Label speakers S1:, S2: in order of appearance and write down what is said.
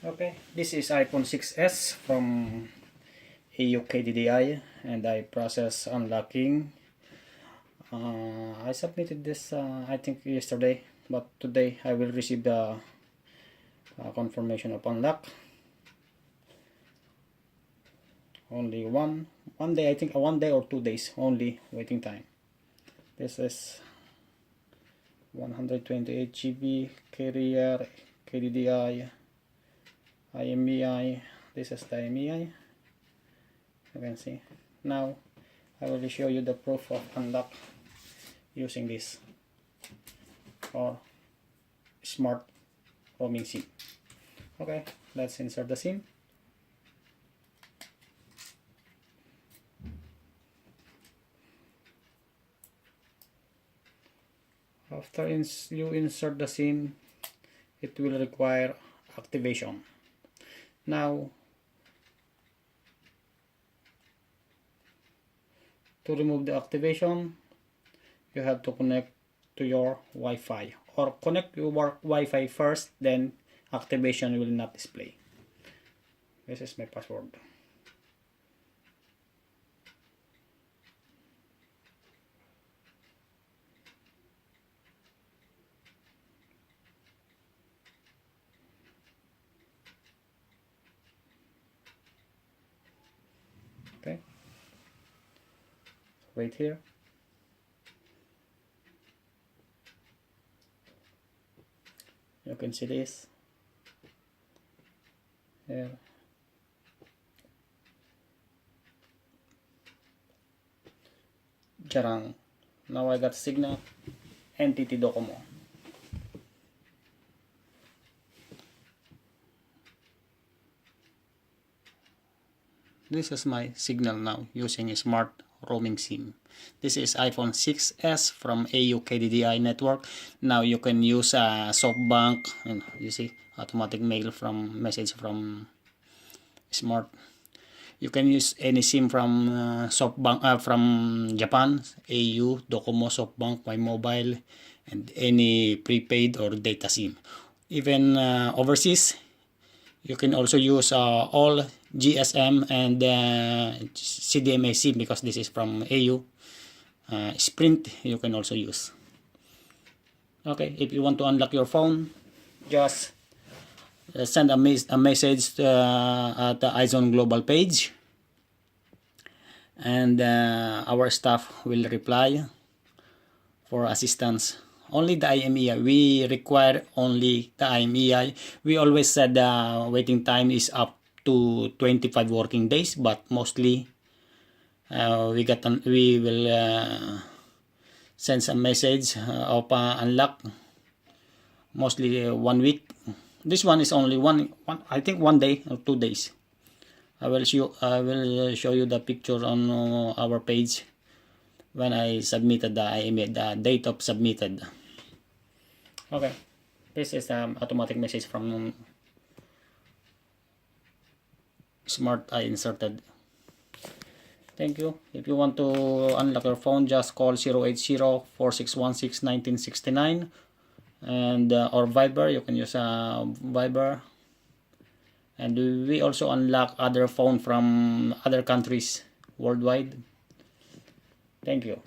S1: Okay, this is iPhone 6s from AUKDDI, and I process unlocking. I submitted this I think yesterday, but today I will receive the confirmation of unlock. Only one day, I think 1 day or 2 days only waiting time. This is 128 GB carrier KDDI IMEI. This is the IMEI. You can see. Now I will show you the proof of unlock using this or smart roaming SIM. Okay, let's insert the SIM. After you insert the SIM, it will require activation. Now, to remove the activation, you have to connect to your Wi-Fi, or connect your Wi-Fi first, then activation will not display. This is my password. Okay, wait here. You can see this here. Jarang. Now I got signal. NTT Docomo. This is my signal now using a smart roaming SIM. This is iPhone 6s from AUKDDI network. Now you can use SoftBank, and you see automatic mail from message from smart. You can use any SIM from SoftBank, from Japan, AU, Docomo, SoftBank, My Mobile, and any prepaid or data SIM. Even overseas, you can also use all GSM and CDMA SIM, because this is from AU. Sprint you can also use. Okay, if you want to unlock your phone, just send a message at the iZone Global page, and our staff will reply for assistance. Only the IMEI. We require only the IMEI. We always said the waiting time is up to 25 working days, but mostly we will send some message of unlock, mostly 1 week. This one is only one I think 1 day or 2 days. I will show you the picture on our page when I submitted the IMEI, the date of submitted. Okay, this is automatic message from smart I inserted. Thank you. If you want to unlock your phone, just call 080-4616-1969, and or Viber. You can use Viber. And we also unlock other phone from other countries worldwide. Thank you.